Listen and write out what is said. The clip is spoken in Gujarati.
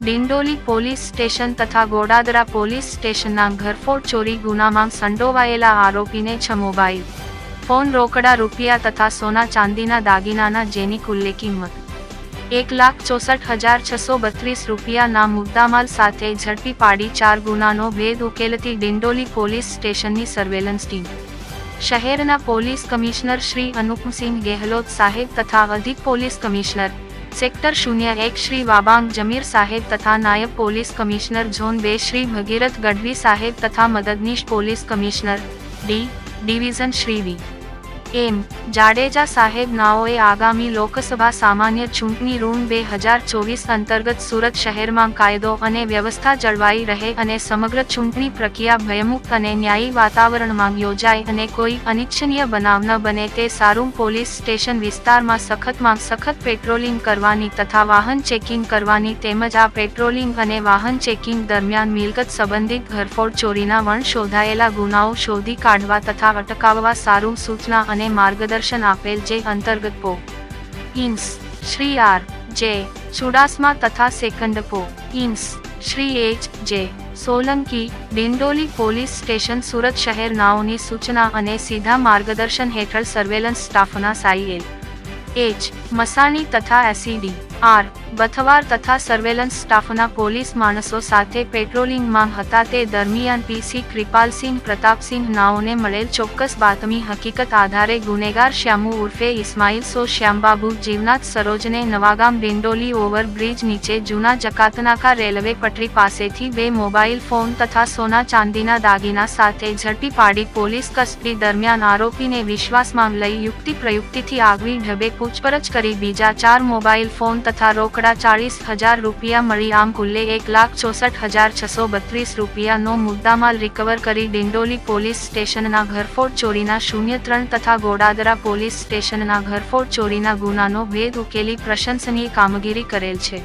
ડિંડોલી પોલીસ સ્ટેશન તથા ગોડાદરા પોલીસ સ્ટેશનના ઘરફોડ ચોરી ગુનામાં સંડોવાયેલા આરોપીને 6 મોબાઈલ ફોન, રોકડા રૂપિયા તથા સોના ચાંદીના દાગીનાના જેની કુલ્લે કિંમત 1,64,632 રૂપિયાના મુદ્દામાલ સાથે ઝડપી પાડી 4 ગુનાનો ભેદ ઉકેલતી ડિંડોલી પોલીસ સ્ટેશનની સર્વેલન્સ ટીમ શહેરના પોલીસ કમિશનર શ્રી અનુપસિંહ ગેહલોત સાહેબ તથા અધિક police commissioner sector 01 Shri Wabang Jamir સાહેબ તથા નાયબ police commissioner zone 2 Shri Bhagirath Gadhvi સાહેબ તથા મદદનીશ police commissioner division Shri V M. Jadeja સાહેબ નાઓએ આગામી લોકસભા સામાન્ય ચૂંટણી ઋણ 2024 અંતર્ગત સુરત શહેરમાં કાયદો અને વ્યવસ્થા જળવાઈ રહે અને સમગ્ર ચૂંટણી પ્રક્રિયા ભયમુક્ત અને ન્યાયી વાતાવરણમાં યોજાય અને કોઈ અનિચ્છનીય બનાવ ન બને તે સારું પોલીસ સ્ટેશન વિસ્તારમાં સખતમાં સખત પેટ્રોલિંગ કરવાની તથા વાહન ચેકિંગ કરવાની તેમજ આ પેટ્રોલિંગ અને વાહન ચેકિંગ દરમિયાન મિલકત સંબંધિત ઘરફોડ ચોરીના શોધાયેલા ગુનાઓ શોધી કાઢવા તથા અટકાવવા સારું સૂચના અને માર્ગદર્શન આપેલ, જે અંતર્ગત પો.ઇન્સ. શ્રી આર.જે. ચુડાસમા તથા સેકન્ડ પો.ઇન્સ. Shri H J. Solanki Dindoli police station Surat શહેર નાઓની સૂચના અને સીધા માર્ગદર્શન હેઠળ સર્વેલન્સ સ્ટાફના સાઈ.એલ. એચ. મસાણી તથા એસી.ડી. આર. બથવાર તથા સર્વેલન્સ સ્ટાફના પોલીસ માણસો સાથે પેટ્રોલિંગમાં હતા તે દરમિયાન પી.સી. કૃપાલસિંહ પ્રતાપસિંહ નાઓને મળેલ ચોક્કસ બાતમી હકીકત આધારે ગુનેગાર શ્યામુ ઉર્ફે ઇસ્માઇલ શ્યામબાબુ જીવનાથ સરોજને નવાગામ ડિંડોલી ઓવરબ્રિજ નીચે જૂના જકાતનાકા રેલવે પટરી પાસેથી 2 મોબાઈલ ફોન તથા સોના ચાંદીના દાગીના સાથે ઝડપી પાડી પોલીસ કસ્ટડી દરમિયાન આરોપીને વિશ્વાસમાં લઈ યુક્તિ પ્રયુક્તિથી આગવી ઢબે પૂછપરછ કરી બીજા 4 મોબાઈલ ફોન તથા રોકડા 40,000 રૂપિયા મળી આમ કુલ્લે 1,64,632 રૂપિયાનો મુદ્દામાલ રિકવર કરી ડિંડોલી પોલીસ સ્ટેશનના ઘરફોડ ચોરીના 03 તથા ગોડાદરા પોલીસ સ્ટેશનના ઘરફોડ ચોરીના ગુનાનો ભેદ ઉકેલી પ્રશંસનીય કામગીરી કરેલ છે.